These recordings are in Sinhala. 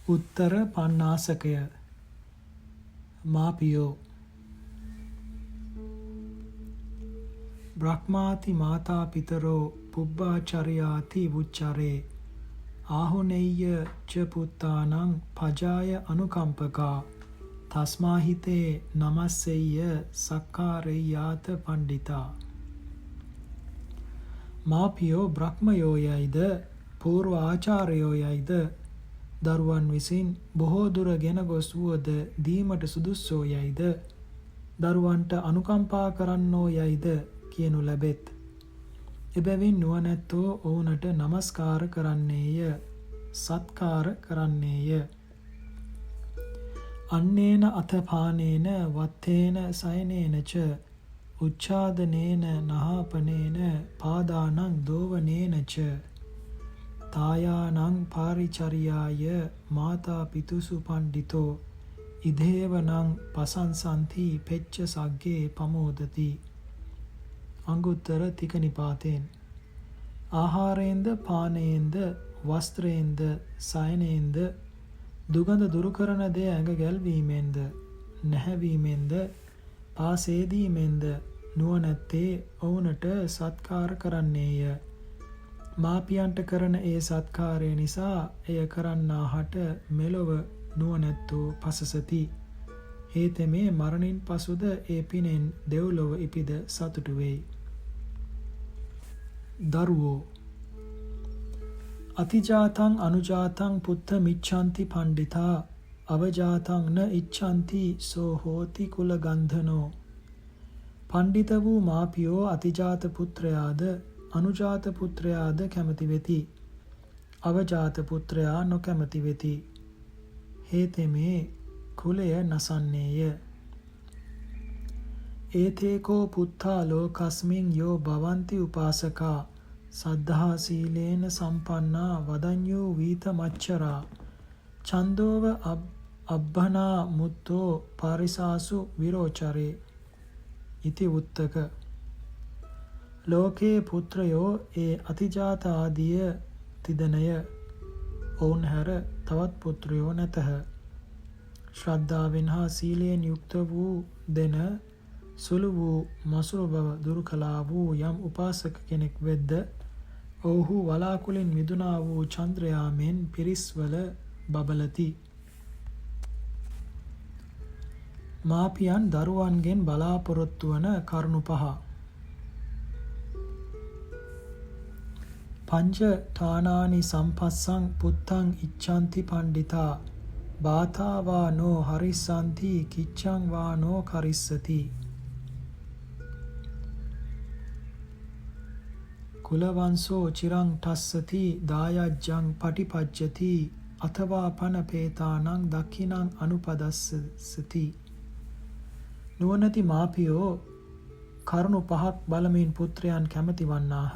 උත්තර පණ්ණාසකය. මාපියෝ බ්‍රහ්මාති මාතා පිතරෝ පුබ්බාචරයාති වුච්චරේ ආහුනෙය්‍ය ච පුත්තානං පජාය අනුකම්පකා තස්මාහිතේ නමස්සෙය්‍ය සක්කාරෙය්‍යාත පණ්ඩිතා. මාපියෝ බ්‍රහ්මයෝ යයිද පූර්ව ආචාර්යෝ යයිද දරුවන් විසින් බොහෝ දුර ගෙන ගොස් වුවද දීමට සුදුස්සෝ යයිද දරුවන්ට අනුකම්පා කරන්නෝ යයිද කියනු ලැබෙත්. එබැවින් නුවණැත්තෝ ඔවුනට නමස්කාර කරන්නේය, සත්කාර කරන්නේය. අන්නේන අතපානේන වත්තේන සයනේන ච උච්ඡාදනේන නහාපනේන පාදානං දෝවනේන ච තායානං පාරිචර්යාය මාතා පිතුසු පණ්ඩිතෝ ඉදේවනං පසංසන්ති පෙච්ච සග්ගේ පමෝදති. අංගුත්තර තික නිපාතෙන්. ආහාරයෙන්ද පානයෙන්ද වස්ත්‍රයෙන්ද සයනයෙන්ද දුගඳ දුරු කරන දේ ඇඟ ගැල්වීමෙන්ද නැහැවීමෙන්ද පාසේදීමෙන්ද නුවණැත්තේ ඔවුනට සත්කාර කරන්නේය. මාපියන්ට කරන ඒ සත්කාරය නිසා එය කරන්නාහට මෙලොව නුවණැත්තෝ පසසති. හේතෙමේ මරණින් පසුද ඒ පිනෙන් දෙව්ලොව ඉපිද සතුටු වෙයි. දරුවෝ අතිජාතං අනුජාතං පුත්ත මිච්ඡanti පණ්ඩිතා අවජාතං න ඉච්ඡanti සෝ හෝති කුල ගන්ධනෝ. පණ්ඩිත වූ මාපියෝ අතිජාත පුත්‍රයාද අනුජාත පුත්‍රයාද කැමති වෙති. අවජාත පුත්‍රයා නොකැමති වෙති. හේතෙමේ කුලය නසන්නේය. ඒතේකෝ පුත්තා ලෝකස්මින් යෝ භවಂತಿ උපාසකා සද්ධා සීලේන සම්පන්නා වදඤ්ඤෝ වීත මච්චරා ඡන්தோව අබ්බනා මුත්තෝ පාරිසාසු විරෝචරේ ඉති උත්තක. ලෝකේ පුත්‍රයෝ ඒ අතිජාත ආදිය තිදනය. ඔවුන් හැර තවත් පුත්‍රයෝ නැතහ. ශ්‍රද්ධාවෙන් හා සීලයෙන් යුක්ත වූ දෙන සුළු වූ මසුරු බව දුරු කළා වූ යම් උපාසක කෙනෙක් වෙද්ද ඔවුහු වලාකුලින් මිදුනා වූ චන්ද්‍රයා මෙන් පිරිස්වල බබලති. මාපියන් දරුවන්ගෙන් බලාපොරොත්තු වන කරුණු පහ. පංච ඨානානි සම්පස්සං පුත්තං ඉච්ඡanti පණ්ඩිතා බාථා වා නෝ හරිස්සanti කිච්ඡං වා නෝ කරිස්සති. කුලවංශෝ චිරං ඨස්සති දායජ්ජං පටිපජ්ජති අතවා පන පේතානං දක්ඛිනං අනුපදස්සති. නුවණැති මාපියෝ කරුණු පහක් බලමින් පුත්‍රයන් කැමති වන්නාහ.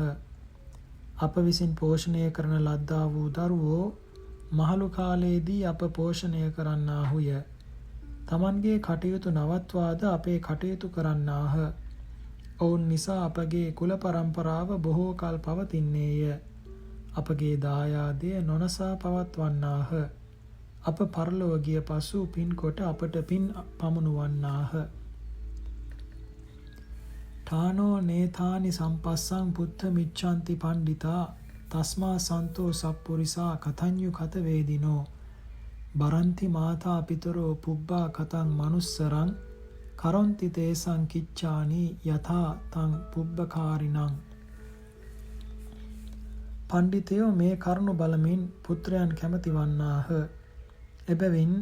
අප විසින් පෝෂණය කරන ලද්දා වූ දරුවෝ මහලු කාලයේදී අප පෝෂණය කරන්නාහුය. තමන්ගේ කටයුතු නවත්වාද අපේ කටයුතු කරන්නාහ. ඔවුන් නිසා අපගේ කුල පරම්පරාව බොහෝ කල් පවතින්නේය. අපගේ දායාදය නොනසා පවත්වන්නාහ. අප පරලොව ගිය පසු පින්කොට අපට පින් පමුණුවන්නාහ. ඨානෝ නේතානි සම්පස්සං පුත්ත මිච්ඡanti පණ්ඩිතා තස්මා සන්තෝ සප්පුරිසා කතඤ්ඤු කත වේදිනෝ බරන්ති මාතා පිතරෝ පුබ්බා කතං මනුස්සරං කරොන්ති තේසං කිච්ඡානි යථා තං පුබ්බකාරිණං. පණ්ඩිතයෝ මේ කරුණු බලමින් පුත්‍රයන් කැමති වන්නාහ. එබැවින්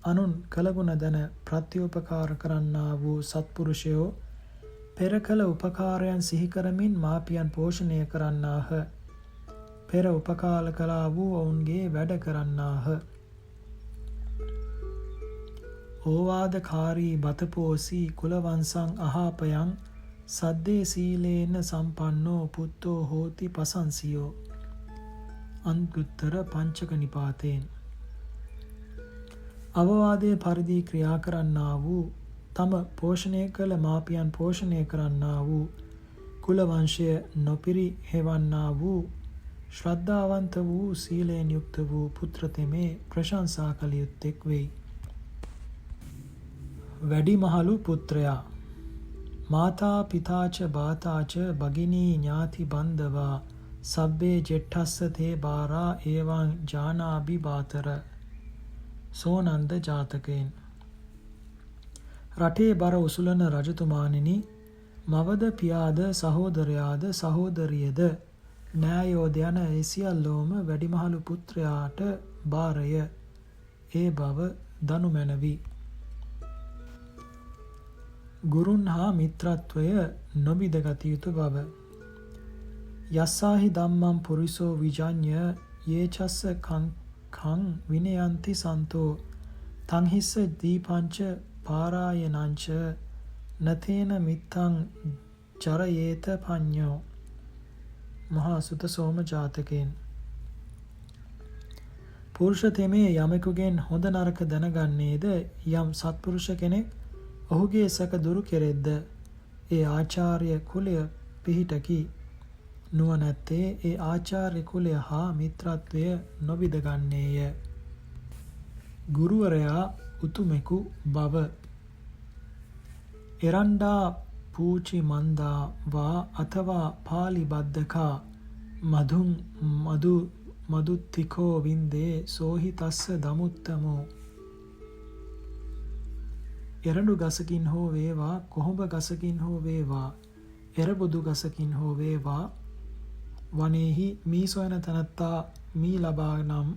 අනුන් කළගුණ දැන ප්‍රත්‍යෝපකාර කරන්නා වූ සත්පුරුෂයෝ පෙර කළ උපකාරයන් සිහි කරමින් මාපියන් පෝෂණය කරන්නාහ. පෙර උපකාර කළා වූ ඔවුන්ගේ වැඩ කරන්නාහ. ඕවාදකාරී බතපෝසී කුලවංශං අහාපයං සද්දේ සීලේන සම්පන්නෝ පුත්තෝ හෝති පසංසියෝ. අංගුත්තර පංචක නිපාතේන්. අවවාදයේ පරිදි ක්‍රියා කරන්නා වූ තම පෝෂණය කළ මාපියන් පෝෂණය කරන්නා වූ කුල වංශය නොපිරි හෙවන්නා වූ ශ්‍රද්ධාවන්ත වූ සීලයෙන් යුක්ත වූ පුත්‍ර තෙමේ ප්‍රශංසා කළ යුත්තේක් වෙයි. වැඩිමහලු පුත්‍රයා මාතා පිතාච බාතාච භගිනී ඥාති බන්ධවා සබ්බේ ජෙට්ඨස්ස තේ බාරා ඒවං ජානාභි බාතර. සෝනන්ද ජාතකයෙන්. රටේ බර උසුලන රජතුමාණෙනි, මවද පියාද සහෝදරයාද සහෝදරියද නෑයෝද යන ඒ සියල්ලෝම වැඩිමහලු පුත්‍රයාට බාරය. ඒ බව දනු මැනවි. ගුරුන් හා මිත්‍රත්වය නොබිදගත යුතු බව. යස්සාහි ධම්මං පුරිසෝ විජඤ්ඤ යේචස්ස කං විනයන්ති සන්තෝ තංහිස්ස දීපංච පාරායනංච නතේන මිත්තං චරයේත පඤ්ඤෝ. මහා සුත සෝම ජාතකයෙන්. පුරුෂ තෙමේ යමෙකුගෙන් හොඳ නරක දැනගන්නේද යම් සත්පුරුෂ කෙනෙක් ඔහුගේ සැක දුරු කෙරෙද්ද ඒ ආචාර්ය කුලය පිහිටකි. නුවණැත්තේ ඒ ආචාර්ය කුලය හා මිත්‍රත්වය නොබිදගන්නේය. ගුරුවරයා උතුමෙකු බව. එරණ්ඩා පූචි මන්දා වා අතවා පාලි බද්දකා මදුන් මදුත්තිකෝ වින්දේ සෝහි තස්ස දමුත්තමෝ. එරඬු ගසකින් හෝ වේවා, කොහොඹ ගසකින් හෝ වේවා, එරබුදු ගසකින් හෝ වේවා, වනයේහි මී සොයන තැනැත්තා මී ලබා නම්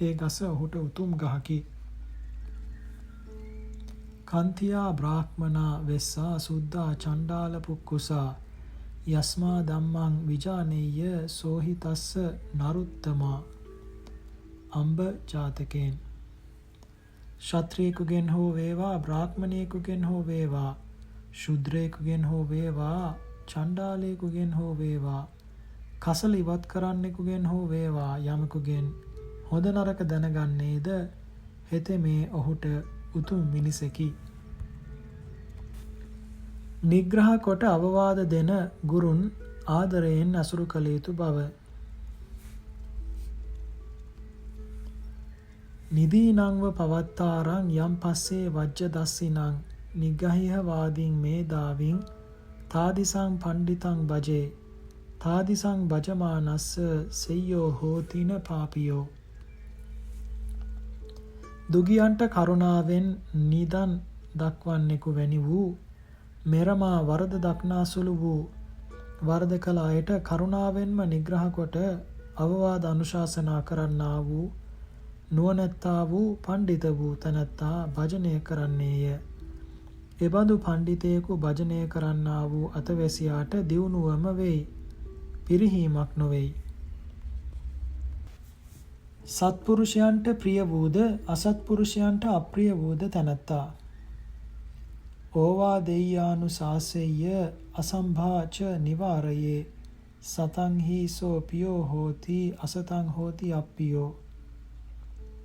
ඒ ගස ඔහුට උතුම් ගහකි. කන්තියා බ්‍රාහ්මනා වෙස්සා සුද්ධා චණ්ඩාල පුක්කුසා යස්මා ධම්මං විජානෙය්‍ය සෝහි තස්ස නරුත්තමා. අම්බ ජාතකයෙන්. ක්ෂත්‍රියෙකුගෙන් හෝ වේවා, බ්‍රාහ්මණයෙකුගෙන් හෝ වේවා, ශුද්‍රයෙකුගෙන් හෝ වේවා, චණ්ඩාලයෙකුගෙන් හෝ වේවා, කසල ඉවත් කරන්නෙකුගෙන් හෝ වේවා යමකුගෙන් හොඳ නරක දැනගන්නේද හෙතෙමේ ඔහුට උතුම් මිනිසෙකි. නිග්‍රහ කොට අවවාද දෙන ගුරුන් ආදරයෙන් අසුරු කළ යුතු බව. නිදීනංව පවත්තාරං යම් පස්සේ වජ්ජ දස්සිනං නිග්ගහිහ වාදීන් මේදාවින් තාදිසං පණ්ඩිතං භජේ තාදිසං භජමානස්ස සෙය්‍යෝ හෝතින පාපියෝ. දුගියන්ට කරුණාවෙන් නිදන් දක්වන්නෙකු වැනි වූ මෙරමා වරද දක්නාසුළු වූ වරද කළ අයට කරුණාවෙන්ම නිග්‍රහ කොට අවවාද අනුශාසනා කරන්නා වූ නුවණැත්තා වූ පණ්ඩිත වූ තැනැත්තා භජනය කරන්නේය. එබඳු පණ්ඩිතයෙකු භජනය කරන්නා වූ අතවැසියාට දියුණුවම වෙයි, පිරිහීමක් නොවෙයි. සත්පුරුෂයන්ට ප්‍රිය වූද අසත්පුරුෂයන්ට අප්‍රිය වූද තැනැත්තා. ඕවා දෙය්‍යානුසාසෙය්‍ය අසම්භාච නිවාරයේ සතං හි සෝ පියෝ හෝති අසතං හෝති අප්පියෝ.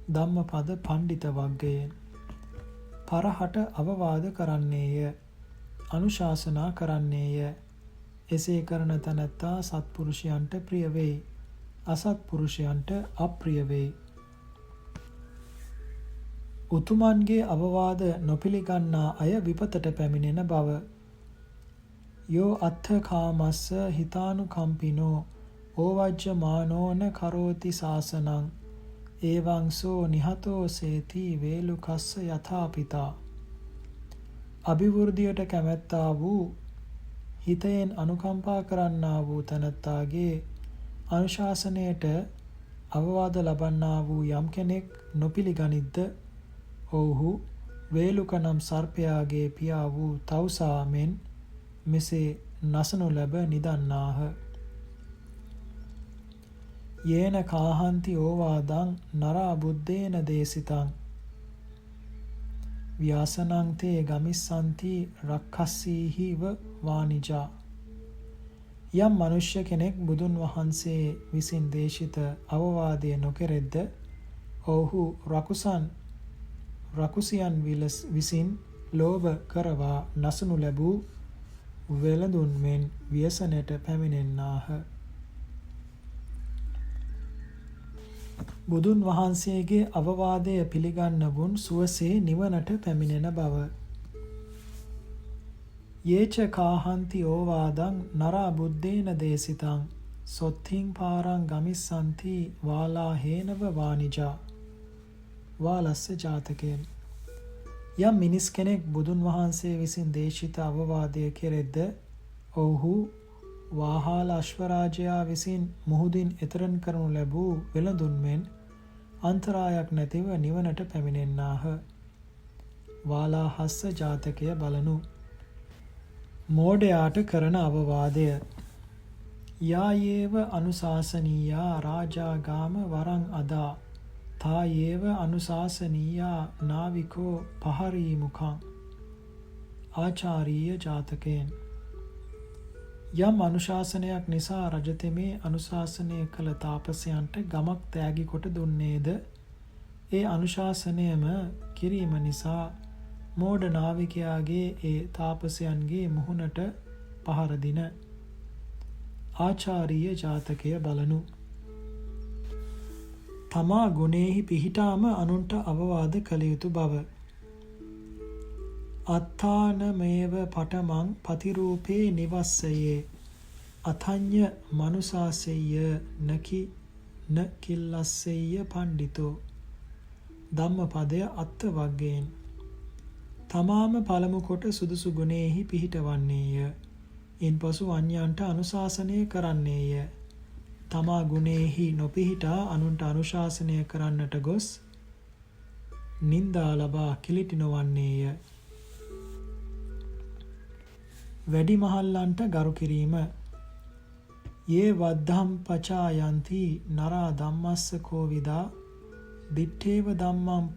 ධම්මපද පණ්ඩිත වග්ගයෙන්. පරහට අවවාද කරන්නේය, අනුශාසනා කරන්නේය. එසේ කරන තැනැත්තා සත්පුරුෂයන්ට ප්‍රිය වෙයි, අසත්පුරුෂයන්ට අප්‍රිය වෙයි. උතුමන්ගේ අවවාද නොපිළිගන්නා අය විපතට පැමිණෙන බව. යෝ අත්ථ කාමස්ස හිතානුකම්පිනෝ ඕවජ්ජමානෝන කරෝති සාසනං ඒවංසෝ නිහතෝ සේති වේලුකස්ස යථාපිතා. අභිවෘද්ධියට කැමැත්තා වූ, හිතයෙන් අනුකම්පා කරන්නා වූ තැනැත්තාගේ අනුශාසනයට අවවාද ලබන්නා වූ යම් කෙනෙක් නොපිළිගනිද්ද ඔවුහු වේලුක නම් සර්පයාගේ පියා වූ තවුසා මෙන් මෙසේ නසනු ලැබ නිදන්නාහ. යේන කාහන්ති ඕවාදං නරා බුද්දේන දේසිතං ව්‍යාසනං තේ ගමිස්සන්ති රක්ඛස්සීහිව වානිජා. යම් මනුෂ්‍ය කෙනෙක් බුදුන් වහන්සේ විසින් දේශිත අවවාදය නොකෙරෙද්ද ඔවුහු රකුසියන් විසින් ලෝභ කරවා නසනු ලැබූ වෙළඳුන් මෙන් ව්‍යසනයට පැමිණෙන්නාහ. බුදුන් වහන්සේගේ අවවාදය පිළිගන්නවුන් සුවසේ නිවනට පැමිණෙන බව. යේච කාහන්ති ඕවාදං නරා බුද්දේන දේසිතං සොත්තිං පාරං ගමිස්සන්ති වාලා හේනව වානිජා. වාලස්ස ජාතකයෙන්. යම් මිනිස් කෙනෙක් බුදුන් වහන්සේ විසින් දේශිත අවවාදය කෙරෙද්ද ඔවුහු වාහාල අශ්වරාජයා විසින් මුහුදින් එතරන් කරනු ලැබූ වෙළඳුන් මෙන් අන්තරායක් නැතිව නිවනට පැමිණෙන්නාහ. වාලාහස්ස ජාතකය බලනු. මෝඩයාට කරන අවවාදය. යායේව අනුශාසනීයා රාජාගාම වරං අදා තායේව අනුශාසනීයා නාවිකෝ පහරීමුඛං. ආචාරීය ජාතකයෙන්. යම් අනුශාසනයක් නිසා රජතෙමේ අනුශාසනය කළ තාපසයන්ට ගමක් තෑගි කොට දුන්නේද ඒ අනුශාසනයම කිරීම නිසා මෝඩ නාවිකයාගේ ඒ තාපසයන්ගේ මුහුණට පහරදින. ආචාරීය ජාතකය බලනු. තමා ගුණෙහි පිහිටාම අනුන්ට අවවාද කළ යුතු බව. අත්තානමේව පටමං පතිරූපේ නිවස්සයේ අතඤ්ඤ මනුසාසෙය්‍ය නකි නකිල්ලස්සෙය්‍ය පණ්ඩිතෝ. ධම්මපදය අත්ත වග්ගයෙන්. තමාම පළමු කොට සුදුසු ගුණෙහි පිහිටවන්නේය. ඉන්පසු අන්‍යයන්ට අනුශාසනය කරන්නේය. තමා ගුණෙහි නොපිහිටා අනුන්ට අනුශාසනය කරන්නට ගොස් නින්දා ලබා කිලිටි නොවන්නේය. වැඩිමහල්ලන්ට ගරු කිරීම. යේ වද්ධම් පචායන්ති නරා ධම්මස්ස කෝවිදා දිත්තේව ධම්මං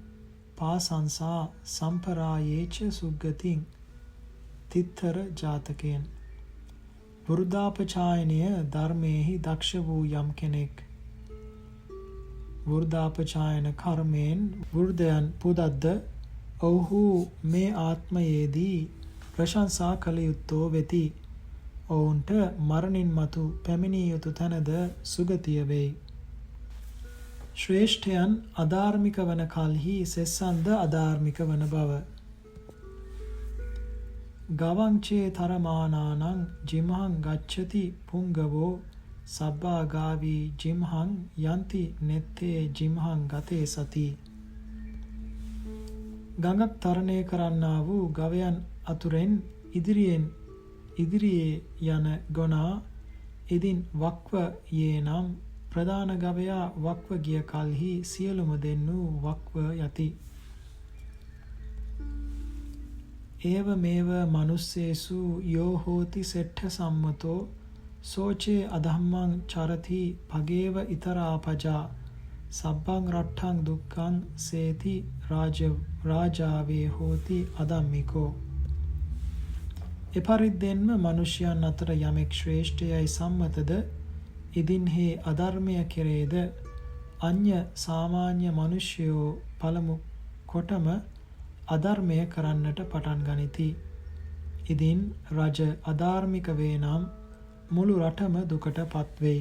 පාසංසා සම්පරායේච සුග්ගතින්. තිත්තර ජාතකයෙන්. වෘද්ධාපචායනය ධර්මයෙහි දක්ෂ වූ යම් කෙනෙක් වෘද්ධාපචායන කර්මයෙන් වෘද්ධයන් පුදද්ද ඔවුහු මේ ආත්මයේදී ප්‍රශංසා කළ යුත්තෝ වෙති. ඔවුන්ට මරණින් මතු පැමිණිය යුතු තැනද සුගතිය වෙයි. ශ්‍රේෂ්ඨයන් අධාර්මික වන කල්හි සෙස්සන්ද අධාර්මික වන බව. ගවංචේ තරමානානං ජිමහං ගච්ඡති පුංගවෝ සබ්බාගාවී ජිමහං යන්ති නෙත්තේ ජිමහං ගතේ සති. ගඟක් තරණය කරන්නා වූ ගවයන් අතුරෙන් ඉදිරියේ යන ගොනා ඉදින් වක්ව යේ නම් ප්‍රධාන ගවයා වක්ව ගිය කල්හි සියලුම දෙන්නු වක්ව යති. ඒව මේව මනුස්සේසු යෝ හෝති සෙට්ඨ සම්මතෝ සෝචේ අධම්මං චරති පගේව ඉතරාපජා සබ්බං රට්ඨං දුක්ඛං සේති රාජාවේ හෝති අදම්මිකෝ. එපරිද්දෙන්ම මනුෂ්‍යයන් අතර යමෙක් ශ්‍රේෂ්ඨයයි සම්මතද ඉදින් හේ අධර්මය කෙරේද අන්‍ය සාමාන්‍ය මනුෂ්‍යයෝ පළමු කොටම අධර්මය කරන්නට පටන් ගනිති. ඉදින් රජ අධාර්මික වේ නම් මුළු රටම දුකට පත්වෙයි.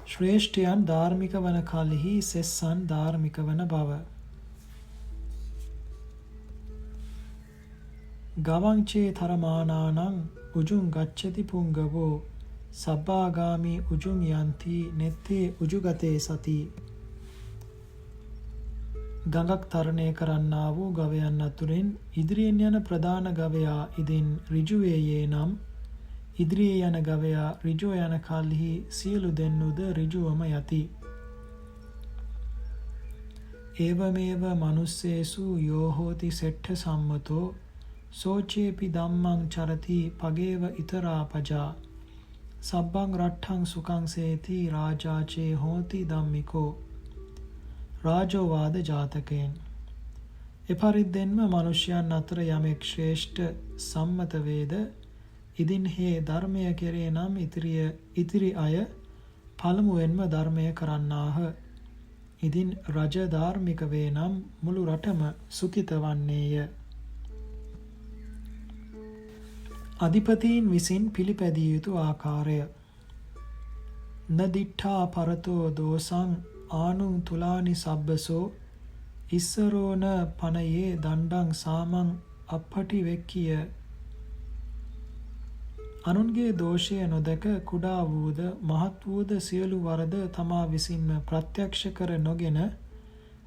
ශ්‍රේෂ්ඨයන් ධාර්මික වන කල්හි සෙස්සන් ධාර්මික වන බව. ගවංචේ තරමානානං උජුං ගච්ඡති පුංගවෝ සබ්බාගාමි උජුං යන්ති නෙත්තේ උජුගතේ සති. ගඟක් තරණය කරන්නා වූ ගවයන් අතුරින් ඉදිරියෙන් යන ප්‍රධාන ගවයා ඉදින් ඍජුවේ යේ නම් ඉදිරියේ යන ගවයා ඍජුව යන කල්හි සියලු දෙන්නුද ඍජුවම යති. ඒවමේව මනුස්සේසු යෝ හෝති සෙට්ඨ සම්මතෝ සෝචේපි ධම්මං චරති පගේව ඉතරාපජා සබ්බං රට්ඨං සුඛං සේති රාජාචේ හෝති ධම්මිකෝ. රාජෝවාද ජාතකයෙන්. එපරිද්දෙන්ම මනුෂ්‍යයන් අතර යමෙක් ශ්‍රේෂ්ඨ සම්මත වේද ඉදින් හේ ධර්මය කෙරේ නම් ඉතිරි අය පළමුවෙන්ම ධර්මය කරන්නාහ. ඉදින් රජ ධාර්මික වේ නම් මුළු රටම සුඛිත වන්නේය. අධිපතීන් විසින් පිළිපැදිය යුතු ආකාරය. නදිට්ඨා පරතෝ දෝසං ආනුම් තුලානි සබ්බසෝ ඉස්සරෝන පනයේ දණ්ඩං සාමං අප්පටි වෙක්කිය. අනුන්ගේ දෝෂය නොදක කුඩා වූද මහත් වූද සියලු වරද තමා විසින්ම ප්‍රත්‍යක්ෂ කර නොගෙන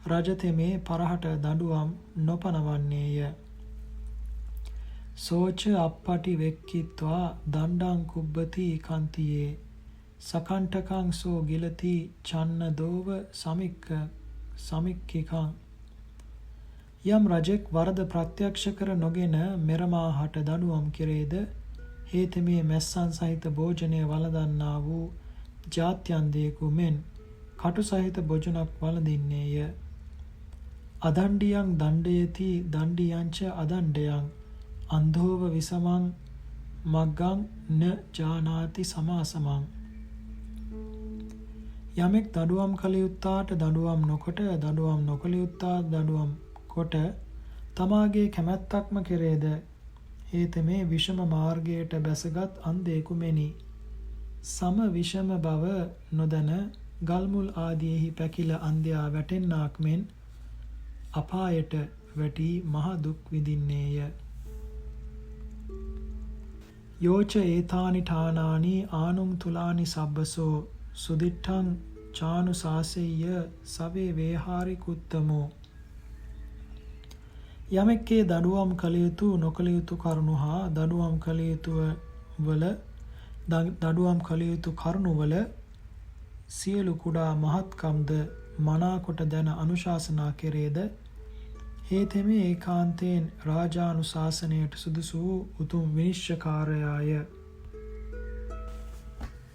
රජතෙමේ පරහට දඬුවම් නොපනවන්නේය. සෝච අප්පටි වෙක්කිත්වා දණ්ඩං කුබ්බති කන්තියේ සකණ්ඨකං සෝ ගිලති චන්න දෝව සමික්කිකං. යම් රජෙක් වරද ප්‍රත්‍යක්ෂ කර නොගෙන මෙරමාහට දඬුවම් කෙරේද හේතමේ මැස්සන් සහිත භෝජනය වළඳන්නා වූ ජාත්‍යන්තයෙකු මෙන් කටු සහිත භොජනක් වළඳින්නේය. අදණ්ඩියං දණ්ඩයති දණ්ඩියංච අදණ්ඩයං අන්ධෝව විසමං මග්ගං න ජානාති සමාසමං. යමෙක් දඬුවම් කළ යුත්තාට දඬුවම් නොකොට දඬුවම් නොකළ යුත්තාට දඬුවම් කොට තමාගේ කැමැත්තක්ම කෙරේද හේතමේ විෂම මාර්ගයට බැසගත් අන්ධයෙකු මෙනි. සම විෂම බව නොදැන ගල්මුල් ආදියෙහි පැකිල අන්ධයා වැටෙන්නාක් මෙන් අපායට වැටි මහ දුක් විඳින්නේය. යෝච ඒතානි ඨානානි ආනුම් තුලානි සබ්බසෝ සුදිට්ඨං චානුසාසෙය්‍ය සවේ වේහාරි කුත්තමෝ. යමෙක්ගේ දඬුවම් කළ යුතු නොකළ යුතු කරුණු හා දඬුවම් කළ යුතු කරුණුවල සියලු කුඩා මහත්කම්ද මනාකොට දැන අනුශාසනා කෙරේද හේතෙමේ ඒකාන්තයෙන් රාජානුශාසනයට සුදුසු වූ උතුම් විනිශ්චයකාරයාය.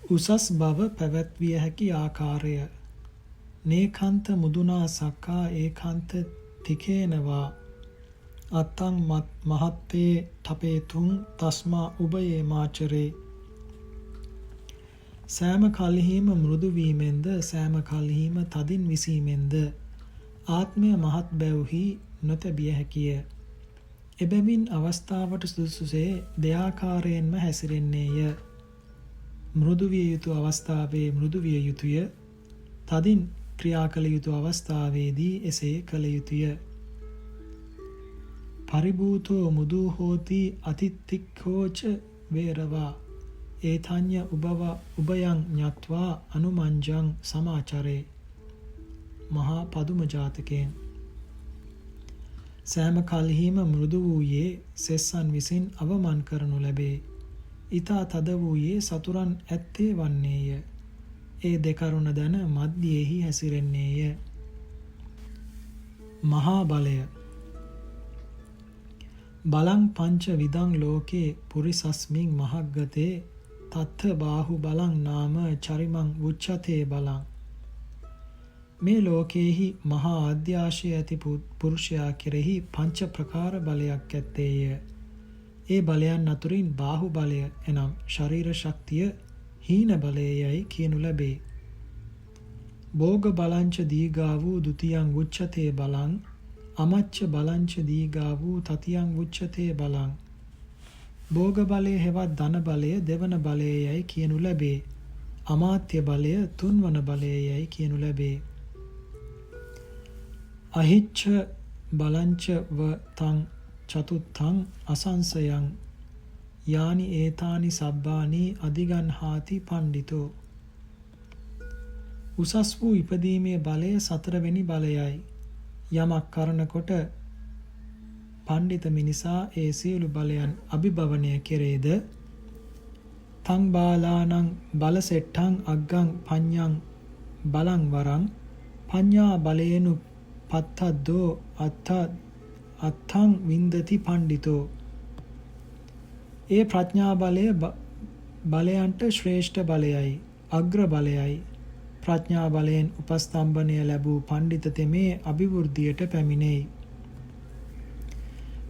උසස් බව පැවැත්විය හැකි ආකාරය නේකාන්ත මුදුනා සක්කා ඒකාන්ත තිකේනවා අත්තං මහත්තේ ඨපේතුං තස්මා උභයේ මාචරේ. සෑම කල්හිම මෘදු වීමෙන්ද සෑම කල්හිම තදින් විසීමෙන්ද ආත්මය මහත් බැව්හි නොතැබිය හැකිය. එබැවින් අවස්ථාවට සුදුසුසේ දෙආකාරයෙන්ම හැසිරෙන්නේය. මෘදු විය යුතු අවස්ථාවේ මෘදු විය යුතුය. තදින් ක්‍රියා කළ යුතු අවස්ථාවේදී එසේ කළ යුතුය. පරිභූතෝ මුදු හෝති අතිත්තික්ඛෝච වේරවා ඒතඤ්ඤ උභයං ඤත්වා අනුමංජං සමාචරේ. මහා පදුම ජාතකයෙන්. සෑම කල්හිම මෘදු වූයේ සෙස්සන් විසින් අවමන් කරනු ලැබේ. ඊතා තද වූයේ සතුරන් ඇත්තේ වන්නේය. ඒ දෙකරුණ දැන මධ්‍යයෙහි හැසිරෙන්නේය. මහා බලය බලං පංච විදං ලෝකේ පුරිසස්මින් මහග්ගතේ තත්ථ බාහු බලං නාම චරිමං උච්චතේ බලං. මේ ලෝකේහි මහා ආද්‍යාශය ඇති පුරුෂයා කෙරෙහි පංච ප්‍රකාර බලයක් ඇත්තේය. ඒ බලයන් අතුරින් බාහු බලය එනම් ශරීර ශක්තිය හීන බලයයි කියනු ලැබේ. භෝග බලංච දීගා වූ ဒ ුතියං උච්චතේ බලං අමච්ච බලංච දීගා වූ තතියං උච්චතේ බලං. භෝග බලය හෙවත් ධන බලය දෙවන බලයයි කියනු ලැබේ. අමාත්‍ය බලය තුන්වන බලයයි කියනු ලැබේ. අහිච්ඡ බලංච වතං චතුත්ථං අසංසයං යානි ඒතානි සබ්බානි අධිගන්හාති පණ්ඩිතෝ. උසස් වූ ඉපදීමේ බලය සතරවෙනි බලයයි. යමක් කරනකොට පණ්ඩිත මිනිසා ඒ සියලු බලයන් අභිභවනය කෙරේද තං බාලානං බලසෙට්ඨං අග්ගං පඤ්ඤං බලං වරං පඤ්ඤා බලේනු පත්තද්දෝ අත්තං වින්දති පණ්ඩිතෝ. ඒ ප්‍රඥා බලය බලයන්ට ශ්‍රේෂ්ඨ බලයයි අග්‍ර බලයයි. ප්‍රඥා බලයෙන් උපස්තම්භනය ලැබූ පණ්ඩිත තෙමේ අභිවෘද්ධියට පැමිණෙයි.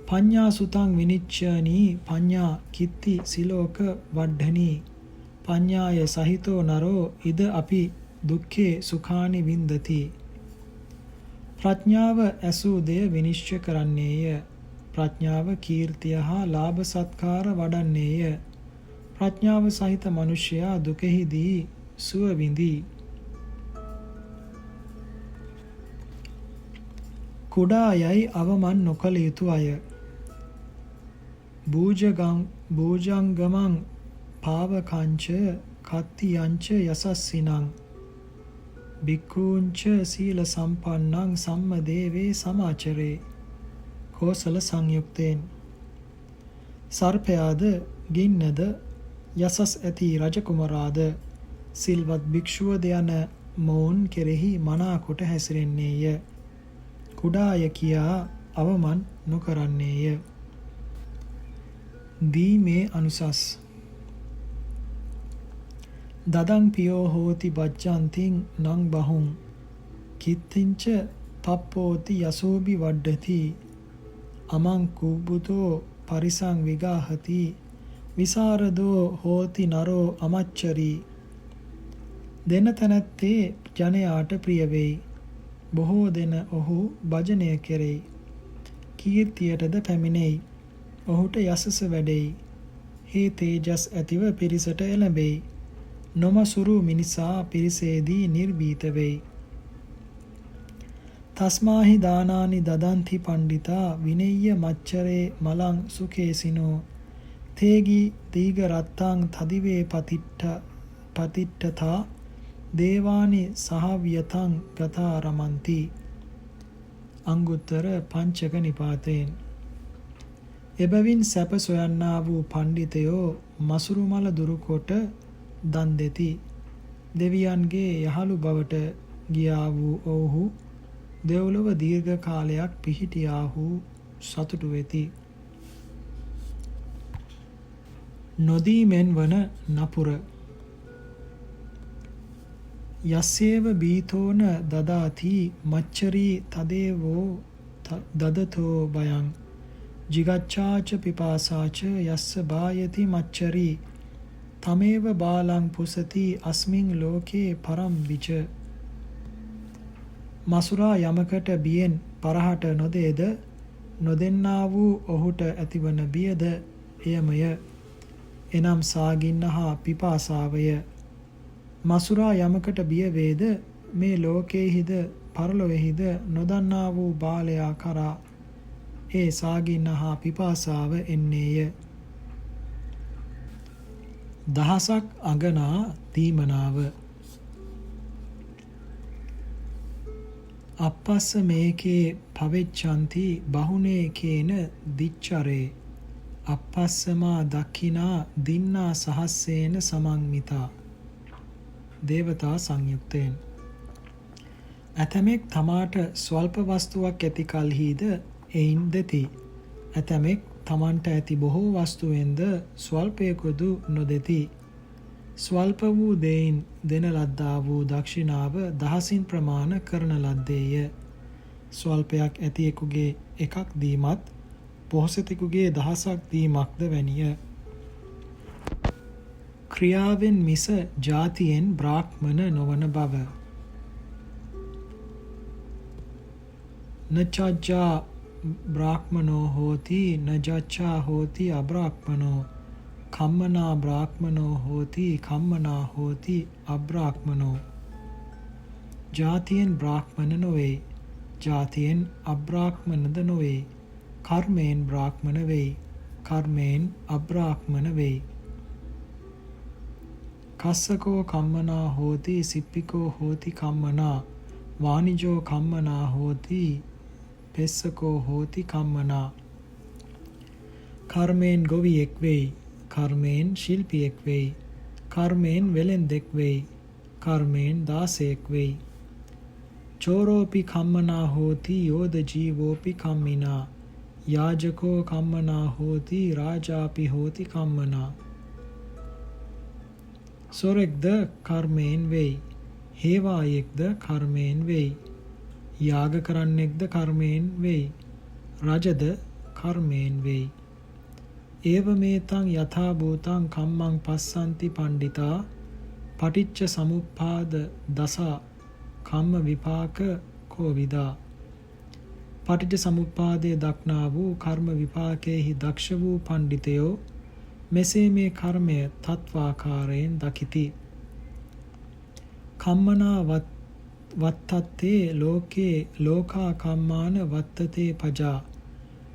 පඤ්ඤා සුතං විනිච්ඡනී පඤ්ඤා කිත්ති සිලෝක වඩ්ඩනී පඤ්ඤාය සහිතෝ නරෝ ඉද අපි දුක්ඛේ සුඛානි වින්දති. ප්‍රඥාව ඇසූ දෙය විනිශ්චය කරන්නේය. ප්‍රඥාව කීර්තිය හා ලාභ සත්කාර වඩන්නේය. ප්‍රඥාව සහිත මනුෂ්‍යයා දුකෙහිදී සුව විඳී. කුඩා යයි අවමන් නොකළ යුතු අය බූජංගමං පාවකංච කත්තියංච යසස්සිනං භික්ඛූංච සීල සම්පන්නං සම්මදේවේ සමාචරේ. කෝසල සංයුක්තයෙන්. සර්පයාද ගින්නද යසස් ඇති රජකුමරාද සිල්වත් භික්ෂුවද යන මොවුන් කෙරෙහි මනාකොට හැසිරෙන්නේය. කුඩාය කියා අවමන් නොකරන්නේය. දීමේ අනුසස්. දදං පියෝ හෝති බජ්ජන්තිං නං බහුං කිත්තිංච පප්පෝති යසෝබි වඩ්ඩති අමං කුබ්බුතෝ පරිසං විගාහති විසරදෝ හෝති නරෝ අමච්චරි. දෙන තැනැත්තේ ජනයාට ප්‍රිය වෙයි. බොහෝ දෙන ඔහු භජනය කෙරෙයි. කීර්තියටද පැමිණෙයි. ඔහුට යසස වැඩෙයි. හේ තේජස් ඇතිව පිරිසට එළඹෙයි. නොමසුරු මිනිසා පිරිසේදී නිර්භීත වෙයි. තස්මාහි දානානි දදන්ති පණ්ඩිතා විනෙය්‍ය මච්චරේ මලං සුකේසිනෝ තේගි දීග රත්තං තදිවේ පතිට්ඨතා දේවානි සහවියතං ගතා රමන්ති. අංගුත්තර පංචක නිපාතයෙන්. එබැවින් සැප සොයන්නා වූ පණ්ඩිතයෝ මසුරු මල දුරුකොට දන් දෙති. දෙවියන්ගේ යහළු බවට ගියා වූ ඔවුහු දෙව්ලොව දීර්ඝ කාලයක් පිහිටියාහු සතුටු වෙති. නොදීමෙන් වන නපුර. යස්සේව බීතෝන දදාති මච්චරී තදේවෝ දදතෝ බයං ජිගච්ඡාච පිපාසාච යස්ස බායති මච්චරී තමේව බාලං පුසති අස්මින් ලෝකේ පරම් විච. මසුරා යමකට බියෙන් පරහට නොදේද නොදෙන්නා වූ ඔහුට ඇතිවන බියද එයමය. එනම් සාගින්න හා පිපාසාවය. මසුරා යමකට බිය වේද මේ ලෝකයේහිද පරලොවෙහිද නොදන්නා වූ බාලයා කරා ඒ සාගින්න හා පිපාසාව එන්නේය. දහසක් අගනා දීමනාව. අපස්ස මේකේ පවෙච්ඡන්ති බහුනේකේන දිච්චරේ අපස්සමා දක්ඛිනා දින්නා සහස්සේන සමන්විතා. දේවතා සංයුක්තයෙන්. ඇතමෙක් තමාට ස්වල්ප වස්තුවක් ඇති කලහිද එයින් දෙති. ඇතමෙක් තමන්ට ඇති බොහෝ වස්තුවෙන්ද ස්වල්පයකුදු නොදෙති. ස්වල්ප වූ දෙයින් දෙන ලද්දා වූ දක්ෂිනාව දහසින් ප්‍රමාණ කරන ලද්දේය. ස්වල්පයක් ඇතියෙකුගේ එකක් දීමත් පොහොසතෙකුගේ දහසක් දීමක්ද වැනිය. ක්‍රියාවෙන් මිස ජාතියෙන් බ්‍රාහ්මණ නොවන බව. නචජ්ජා බ්‍රාහ්මනෝ හෝති නජච්ඡා හෝති අබ්‍රාහ්මනෝ කම්මනා බ්‍රාහ්මනෝ හෝති කම්මනා හෝති අබ්‍රාහ්මනෝ. ජාතියෙන් බ්‍රාහ්මණ නොවේ. ජාතියෙන් අබ්‍රාහ්මණද නොවේ. කර්මයෙන් බ්‍රාහ්මණ වෙයි. කර්මයෙන් අබ්‍රාහ්මණ වෙයි. කස්සකෝ කම්මනා හෝති සිප්පිකෝ හෝති කම්මනා වානිජෝ කම්මනා හෝති පෙස්සකෝ හෝති කම්මනා. කර්මයෙන් ගොවියෙක් වෙයි. කර්මයෙන් ශිල්පියෙක් වෙයි. කර්මයෙන් වෙළෙන්දෙක් වෙයි. කර්මයෙන් දාසයෙක් වෙයි. චෝරෝපි කම්මනා හෝති යෝධ ජීවෝපි කම්මිනා යාජකෝ කම්මනා හෝති රාජාපි හෝති කම්මනා. සොරෙක්ද කර්මයෙන් වෙයි. හේවායෙක්ද කර්මයෙන් වෙයි. යාග කරන්නෙක්ද කර්මයෙන් වෙයි. රජද කර්මයෙන් වෙයි. ඒවමේතං යථා භූතං කම්මං පස්සන්ති පණ්ඩිතා පටිච්ච සමුප්පාද දසා කම්ම විපාක කෝවිදා. පටිච්ච සමුප්පාදයේ දක්නා වූ කර්ම විපාකයේහි දක්ෂ වූ පණ්ඩිතයෝ මෙසේ මේ කර්මය තත්වාකාරයෙන් දකිති. කම්මනා වත්තත්තේ ලෝකේ ලෝකා කම්මාන වත්තතේ පජා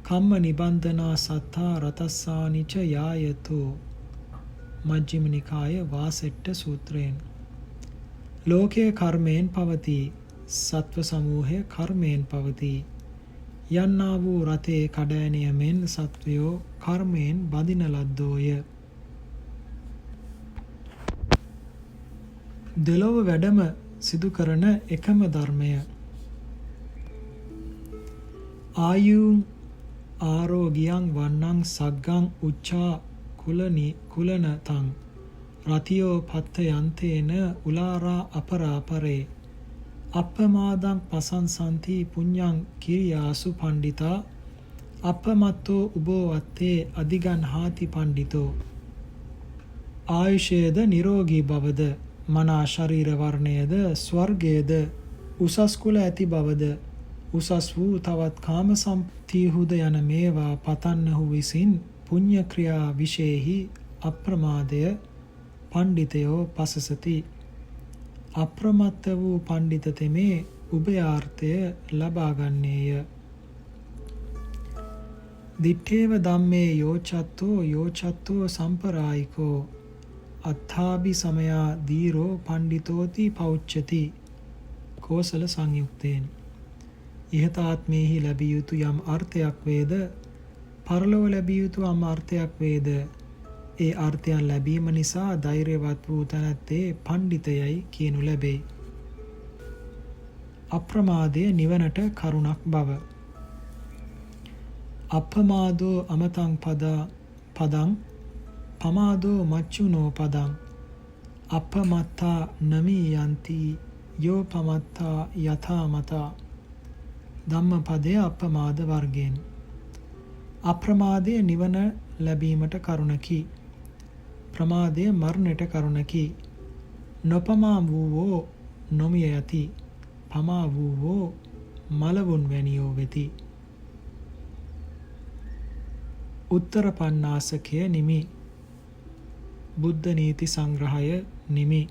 කම්ම නිබන්ධනා සත්තා රතස්සානිච යායතෝ මජ්ක්‍ධිම නිකාය වාසෙට්ට සූත්‍රයෙන්. ලෝකයේ කර්මයෙන් පවතී. සත්ව සමූහය කර්මයෙන් පවතී. යන්නා වූ රතේ කඩෑනිය මෙන් සත්වයෝ කර්මයෙන් බඳින ලද්දෝය. දෙලොව වැඩම සිදු කරන එකම ධර්මය. ආයුං ආරෝගියං වන්නං සග්ගං උච්චා කුලනතං රතියෝ පත්ත යන්තේන උලාරා අපරාපරේ අප්පමාදං පසංසන්ති පුඤ්ඤං කිරියාසු පණ්ඩිතා අප්පමත්තෝ උබෝවත්තේ අධිගන්හාති පණ්ඩිතෝ. ආයුෂයේද නිරෝගී බවද මනා ශරීර වර්ණයේද ස්වර්ගයේද උසස් කුල ඇති බවද උසස් වූ තවත් කාම සම්පතිහුද යන මේවා පතන්නහු විසින් පුඤ්ඤ ක්‍රියා විශේෂෙහි අප්‍රමාදය පණ්ඩිතයෝ පසසති. අප්‍රමත්ත වූ පණ්ඩිත තෙමේ උභයාර්ථය ලබා ගන්නේය. දිත්තේව ධම්මේ යෝචත්තෝ සම්පරායිකෝ අත්ථාභි සමයා දීරෝ පණ්ඩිතෝති පෞච්චති. කෝසල සංයුක්තයෙන්. ඉහත ආත්මේහි ලැබිය යුතු යම් අර්ථයක් වේද පරලොව ලැබිය යුතු යම් අර්ථයක් වේද ඒ අර්ථයන් ලැබීම නිසා ධෛර්යවත් වූ තැනැත්තේ පණ්ඩිතයයි කියනු ලැබේ. අප්‍රමාදය නිවනට කරුණක් බව. අප්පමාදෝ අමතං පදං පමාදෝ මච්චුනෝ පදං අප්පමත්තා නමී යන්ති යෝ පමත්තා යථා මතා. ධම්මපදය අප්පමාද වර්ගයෙන්. අප්‍රමාදය නිවන ලැබීමට කරුණකි. ප්‍රමාදය මරණයට කරුණකි. නොපමා වූවෝ නොමිය යති. පමා වූවෝ මලවුන් වැනියෝ වෙති. උත්තර පඤ්ඤාසකය නිමි. බුද්ධ නීති සංග්‍රහය නිමි.